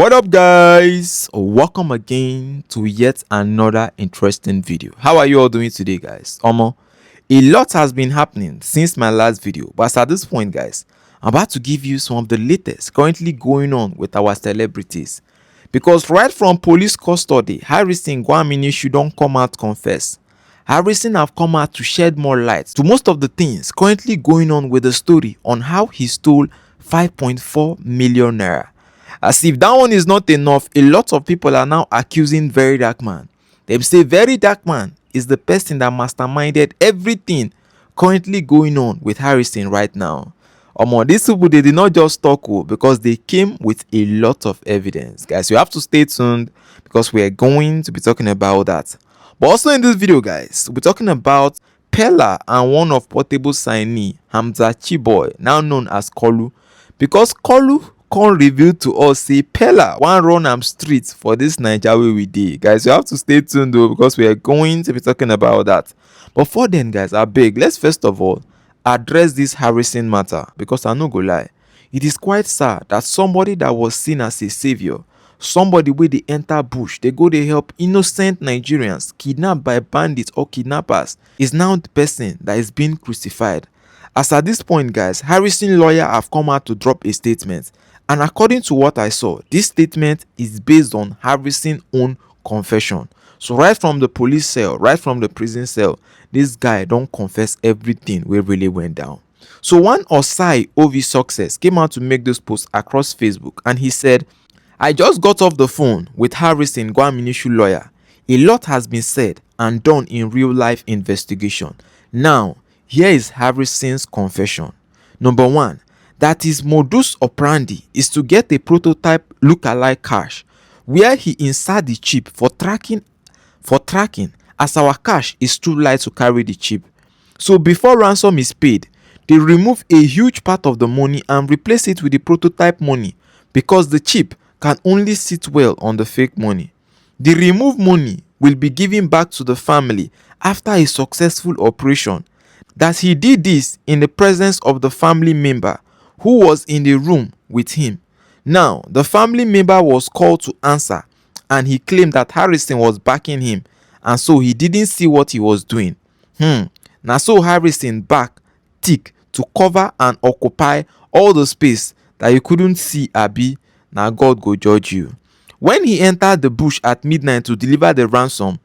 What up, guys? Welcome again to yet another interesting video. How are you all doing today, guys? A lot has been happening since my last video, but at this point, guys, I'm about to give you some of the latest currently going on with our celebrities. Because right from police custody, Harrison Gwamnishu don't come out confess. Harrison have come out to shed more light to most of the things currently going on with the story on how he stole 5.4 million naira. As if that one is not enough, a lot of people are now accusing Verydarkman. They say Verydarkman is the person that masterminded everything currently going on with Harrison right now. These people, they did not just talk because they came with a lot of evidence. Guys, you have to stay tuned because we are going to be talking about that. But also in this video, guys, we're talking about Pella and one of Portable signee, Hamza Chiboy, now known as Kolu. Because Kolu can't reveal to us say Pella one run am street for this Naija way we dey. Guys, you have to stay tuned though because we are going to be talking about that. But for then, guys, I beg, let's first of all address this Harrison matter, because I no go lie, it is quite sad that somebody that was seen as a savior, somebody wey dey enter bush, they go dey help innocent Nigerians kidnapped by bandits or kidnappers, is now the person that is being crucified. As at this point, guys, Harrison lawyer have come out to drop a statement, and according to what I saw, this statement is based on Harrison's own confession. So right from the police cell, right from the prison cell, this guy don't confess everything wey really went down. So one Osai Ovi Success came out to make this post across Facebook, and he said, "I just got off the phone with Harrison Gwamnishu lawyer. A lot has been said and done in real life investigation. Now, here is Harrison's confession. Number one, that his modus operandi is to get a prototype look-alike cash where he insert the chip for tracking, as our cash is too light to carry the chip. So before ransom is paid, they remove a huge part of the money and replace it with the prototype money because the chip can only sit well on the fake money. The removed money will be given back to the family after a successful operation. That he did this in the presence of the family member who was in the room with him. Now, the family member was called to answer, and he claimed that Harrison was backing him, and so he didn't see what he was doing. Now so Harrison back thick to cover and occupy all the space that you couldn't see. Abi, now God go judge you. When he entered the bush at midnight to deliver the ransom,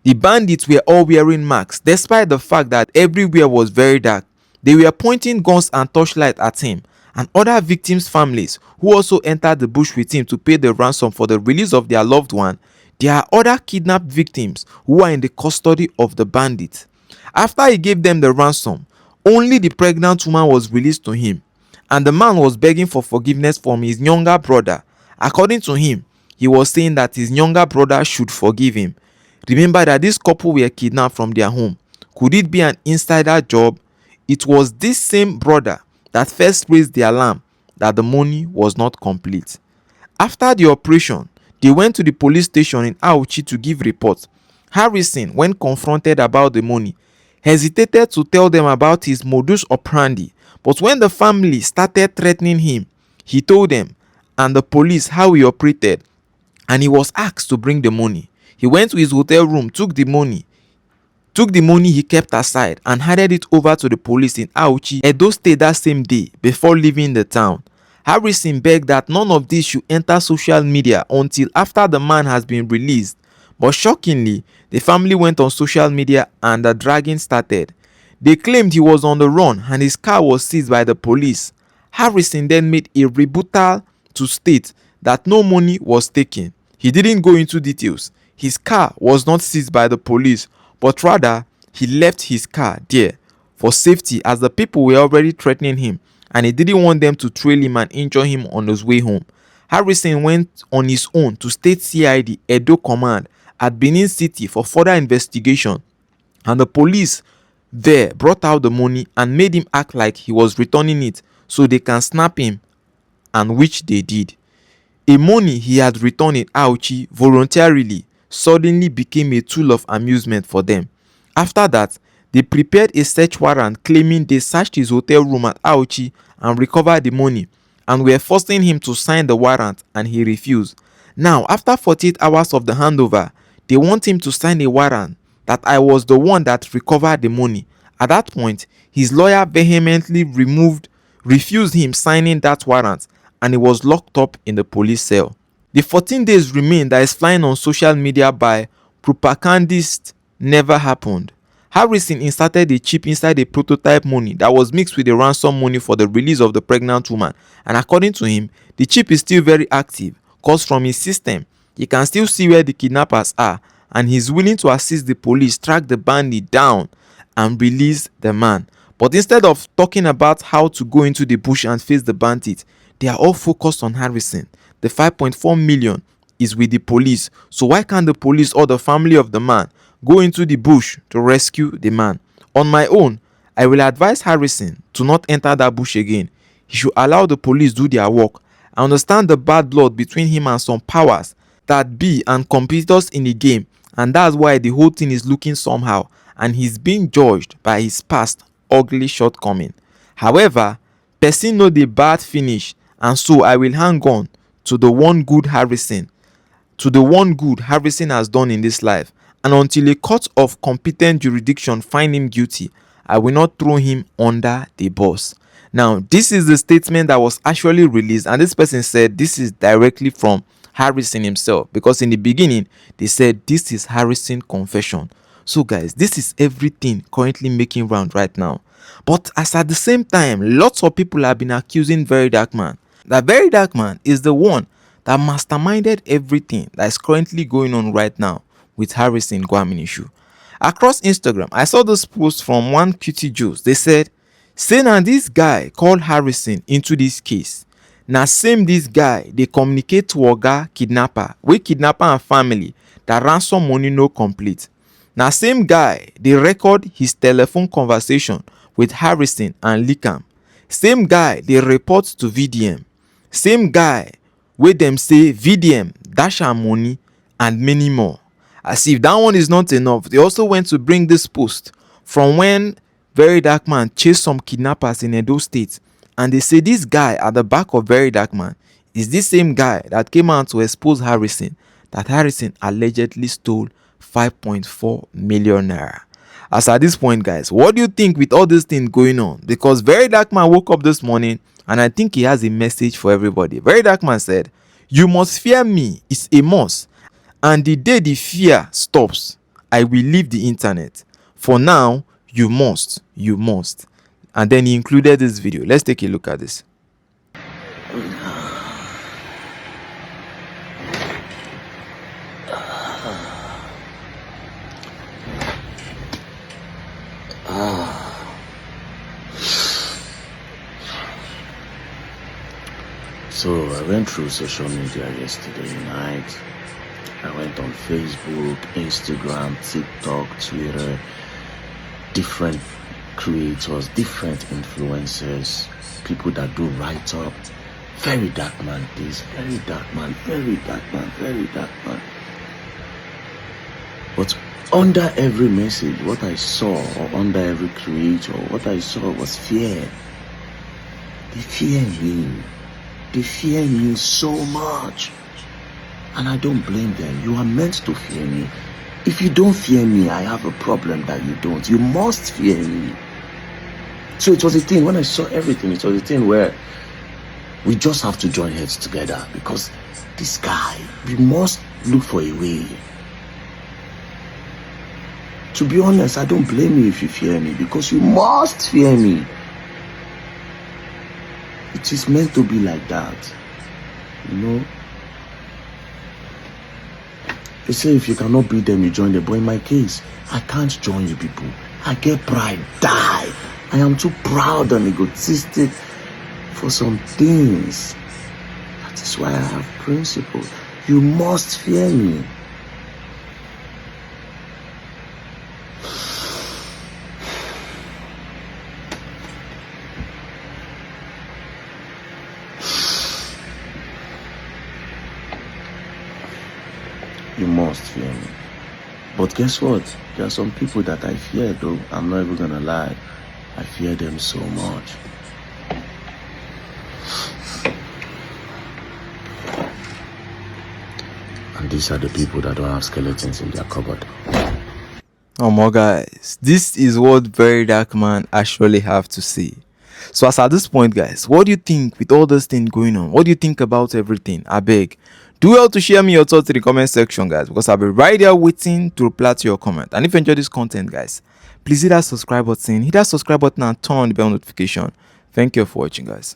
the bandits were all wearing masks, despite the fact that everywhere was very dark. They were pointing guns and torchlight at him and other victims' families who also entered the bush with him to pay the ransom for the release of their loved one. There are other kidnapped victims who are in the custody of the bandits. After he gave them the ransom, only the pregnant woman was released to him, and the man was begging for forgiveness from his younger brother. According to him, he was saying that his younger brother should forgive him. Remember that this couple were kidnapped from their home. Could it be an insider job? It was this same brother that first raised the alarm that the money was not complete. After the operation, they went to the police station in Auchi to give reports. Harrison, when confronted about the money, hesitated to tell them about his modus operandi, but when the family started threatening him, he told them and the police how he operated, and he was asked to bring the money. He went to his hotel room, took the money he kept aside, and handed it over to the police in Auchi, Edo State, that same day before leaving the town. Harrison begged that none of this should enter social media until after the man has been released. But shockingly, the family went on social media and the dragging started. They claimed he was on the run and his car was seized by the police. Harrison then made a rebuttal to state that no money was taken. He didn't go into details. His car was not seized by the police, but rather he left his car there for safety as the people were already threatening him and he didn't want them to trail him and injure him on his way home. Harrison went on his own to State CID Edo Command at Benin City for further investigation, and the police there brought out the money and made him act like he was returning it so they can snap him, and which they did. A money he had returned in Auchi voluntarily suddenly became a tool of amusement for them. After that, they prepared a search warrant claiming they searched his hotel room at Auchi and recovered the money, and were forcing him to sign the warrant, and he refused. Now, after 48 hours of the handover, they want him to sign a warrant that I was the one that recovered the money. At that point, his lawyer vehemently refused him signing that warrant, and he was locked up in the police cell. The 14 days remain that is flying on social media by propagandists never happened. Harrison inserted a chip inside a prototype money that was mixed with the ransom money for the release of the pregnant woman, and according to him, the chip is still very active cause from his system, he can still see where the kidnappers are, and he's willing to assist the police track the bandit down and release the man. But instead of talking about how to go into the bush and face the bandit, they are all focused on Harrison. The 5.4 million is with the police, so why can't the police or the family of the man go into the bush to rescue the man? On my own, I will advise Harrison to not enter that bush again. He should allow the police do their work. I understand the bad blood between him and some powers that be and competitors in the game, and that's why the whole thing is looking somehow, and he's being judged by his past ugly shortcoming. However, person know the bad finish, and so I will hang on to the one good Harrison has done in this life, and until a court of competent jurisdiction find him guilty, I will not throw him under the bus. Now, this is the statement that was actually released, and this person said this is directly from Harrison himself, because in the beginning they said this is Harrison confession. So guys, this is everything currently making round right now. But as at the same time, lots of people have been accusing verydarkman that verydarkman is the one that masterminded everything that is currently going on right now with Harrison Gwamnishu. Across Instagram, I saw this post from one cutie Juice. They said, say now this guy called Harrison into this case. Now same this guy, they communicate to Oga kidnapper, we kidnapper and family, that ransom money no complete. Now same guy, they record his telephone conversation with Harrison and Likam. Same guy, they report to VDM. Same guy, where them say VDM, dash our money, and many more. As if that one is not enough, they also went to bring this post from when verydarkman chased some kidnappers in Edo State, and they say this guy at the back of verydarkman is this same guy that came out to expose Harrison, that Harrison allegedly stole 5.4 million naira. As at this point, guys, what do you think with all this thing going on? Because verydarkman woke up this morning, and I think he has a message for everybody. Verydarkman said, you must fear me, it's a must, and the day the fear stops, I will leave the internet. For now, you must. And then he included this video. Let's take a look at this. So I went through social media yesterday night. I went on Facebook, Instagram, TikTok, Twitter, different creators, different influencers, people that do write-up. Verydarkman this, verydarkman. But under every message, what I saw, or under every creator, what I saw was fear. They fear me. They fear me so much. And I don't blame them. You are meant to fear me. If you don't fear me, I have a problem that you don't. You must fear me. So it was a thing, when I saw everything, it was a thing where we just have to join heads together, because this guy, we must look for a way. To be honest, I don't blame you if you fear me, because you must fear me. It is meant to be like that, you know. They say if you cannot beat them, you join them. But in my case, I can't join you people. I get pride, die. I am too proud and egotistic for some things. That is why I have principles. You must fear me. You must fear me. But guess what? There are some people that I fear, though. I'm not even gonna lie. I fear them so much. And these are the people that don't have skeletons in their cupboard. Oh my guys, this is what verydarkman actually have to say. So as at this point, guys, what do you think with all this thing going on? What do you think about everything? I beg, do well to share me your thoughts in the comment section, guys, because I'll be right there waiting to reply to your comment. And if you enjoy this content, guys, please hit that subscribe button, and turn on the bell notification. Thank you for watching, guys.